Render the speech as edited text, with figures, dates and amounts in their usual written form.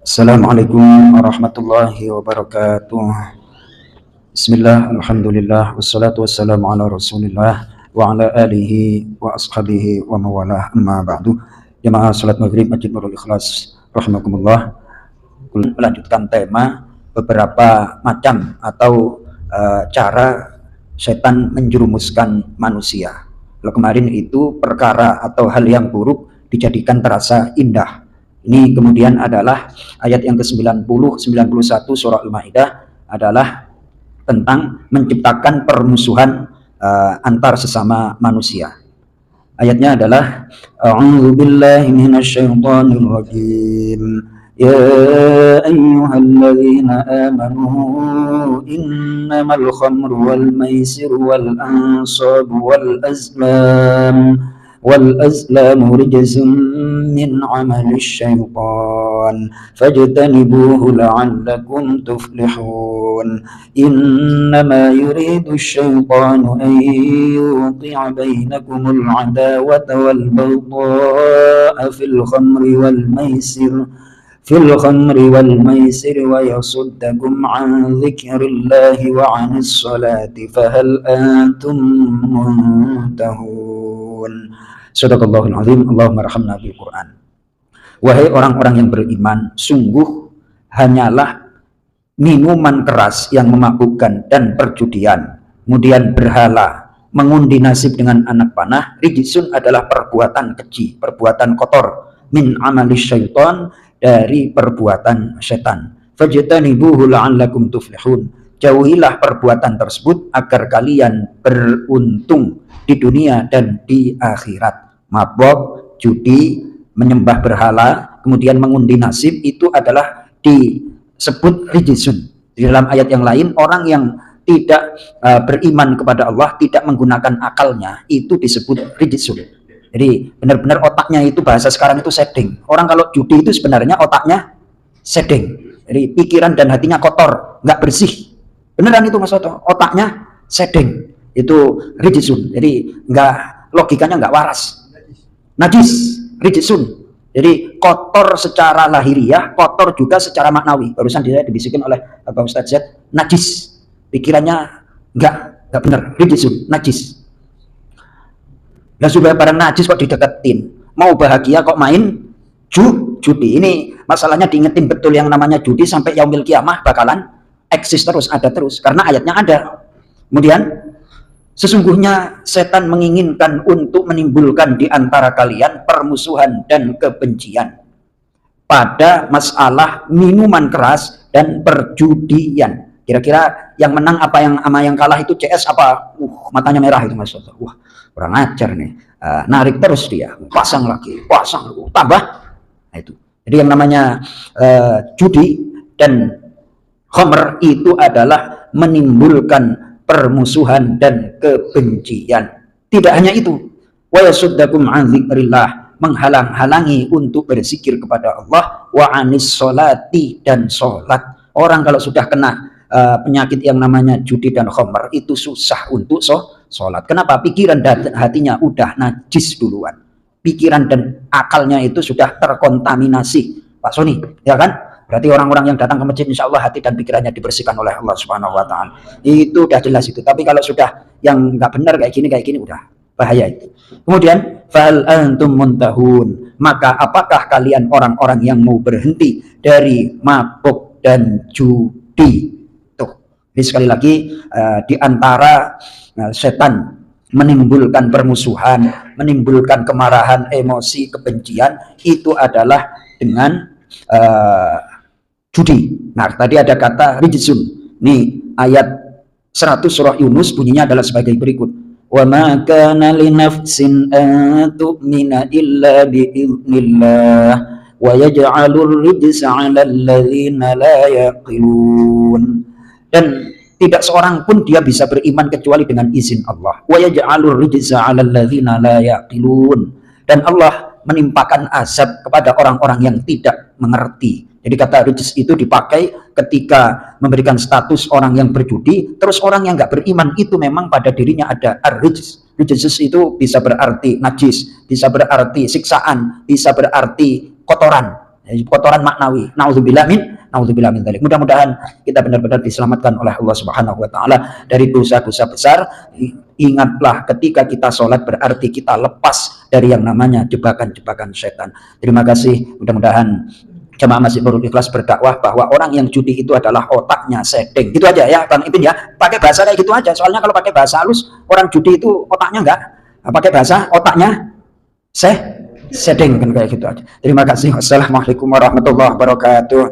Assalamualaikum warahmatullahi wabarakatuh. Bismillah, alhamdulillah, wassalatu wassalamu ala rasulillah wa ala alihi wa ashabihi wa mawalah, amma ba'du. Jamaah salat maghrib Masjid Nurul Ikhlas rahimakumullah. Melanjutkan tema beberapa macam atau cara setan menjerumuskan manusia. Kalau kemarin itu perkara atau hal yang buruk dijadikan terasa indah. Ini kemudian adalah ayat yang ke-90, 91 surah Al-Maidah adalah tentang menciptakan permusuhan antar sesama manusia. Ayatnya adalah A'udzu billahi minasyaitonir rajim. Ya ayyuhalladzina amanu innamal khamru wal maisiru wal ansabu wal azlam rijzun min 'amalis syaitan fajtanibuhu la'allakum tuflihun. Innama yuridu syaitanu an yuqi'a bainakumul 'adawata wal baghdha'a fil khamri wal maisir wa yasuddakum 'an dzikrillahi wa 'anis salati fahal antum muntahun. Shadaqallahul azim. Allahumma rahamna bil Quran. Wahai orang-orang yang beriman, sungguh hanyalah minuman keras yang memabukkan dan perjudian, kemudian berhala, mengundi nasib dengan anak panah, rijsun adalah perbuatan keji, perbuatan kotor, min amalis syaitan, dari perbuatan setan. Fajtanibuhu la'allakum tuflihun. Jauhilah perbuatan tersebut agar kalian beruntung di dunia dan di akhirat. Mabok, judi, menyembah berhala, kemudian mengundi nasib, itu adalah disebut rijsun. Di dalam ayat yang lain, orang yang tidak beriman kepada Allah, tidak menggunakan akalnya, itu disebut rijsun. Jadi benar-benar otaknya itu, bahasa sekarang itu setting. Orang kalau judi itu sebenarnya otaknya setting. Jadi pikiran dan hatinya kotor, nggak bersih. Beneran itu Mas Oto, otaknya setting. Itu rijsun. Jadi logikanya nggak waras. Najis, rijsun. Jadi kotor secara lahiriah, kotor juga secara maknawi. Barusan dia dibisikin oleh Bapak Ustadz Z, najis. Pikirannya nggak benar, rijsun, najis. Nah, supaya barang najis kok dideketin. Mau bahagia kok main judi. Ini masalahnya diingetin betul, yang namanya judi sampai yaumil kiamah bakalan eksis terus, ada terus. Karena ayatnya ada. Kemudian sesungguhnya setan menginginkan untuk menimbulkan di antara kalian permusuhan dan kebencian pada masalah minuman keras dan perjudian. Kira-kira yang menang apa, yang kalah itu CS apa? Matanya merah itu Mas Soto. Wah, kurang ajar nih. Narik terus dia, pasang lagi, tambah. Nah, itu. Jadi yang namanya judi dan khamr itu adalah menimbulkan permusuhan dan kebencian. Tidak hanya itu, wa yasuddakum an dzikrillah, menghalang-halangi untuk berzikir kepada Allah, wa anis sholati, dan sholat. Orang kalau sudah kena penyakit yang namanya judi dan khamr itu susah untuk sholat. Kenapa? Pikiran dan hatinya udah najis duluan. Pikiran dan akalnya itu sudah terkontaminasi, Pak Sony, ya kan? Berarti orang-orang yang datang ke masjid insya Allah hati dan pikirannya dibersihkan oleh Allah Subhanahu wa Ta'ala. Itu udah jelas itu. Tapi kalau sudah yang nggak benar kayak gini udah bahaya itu. Kemudian fal antum muntahun, maka apakah kalian orang-orang yang mau berhenti dari mabuk dan judi? Tuh. Jadi sekali lagi di antara setan menimbulkan permusuhan, menimbulkan kemarahan, emosi, kebencian, itu adalah dengan judi. Nah, tadi ada kata rijsun. Nih ayat 100 surah Yunus bunyinya adalah sebagai berikut. Wa ma kana li nafsin an tu'mina illa bi idznillah wa yaj'alur rijsa 'alal ladzina la yaqilun. Dan tidak seorang pun dia bisa beriman kecuali dengan izin Allah. Wa yaj'alur rijsa 'alal ladzina la yaqilun. Dan Allah menimpakan azab kepada orang-orang yang tidak mengerti. Jadi kata rijs itu dipakai ketika memberikan status orang yang berjudi, terus orang yang nggak beriman itu memang pada dirinya ada ar-rijs. Rijs itu bisa berarti najis, bisa berarti siksaan, bisa berarti kotoran. kotoran maknawi. Nauzubillah min dzalik. Mudah-mudahan kita benar-benar diselamatkan oleh Allah Subhanahu wa taala dari dosa-dosa besar. Ingatlah, ketika kita sholat berarti kita lepas dari yang namanya jebakan-jebakan setan. Terima kasih. Mudah-mudahan jemaah Masjidul Ikhlas berdakwah bahwa orang yang judi itu adalah otaknya sedeng. Gitu aja ya Bang Ipin ya. Pakai bahasa kayak gitu aja. Soalnya kalau pakai bahasa halus, orang judi itu otaknya enggak. Pakai bahasa otaknya sedeng kan, kayak gitu aja. Terima kasih. Wassalamualaikum warahmatullahi wabarakatuh.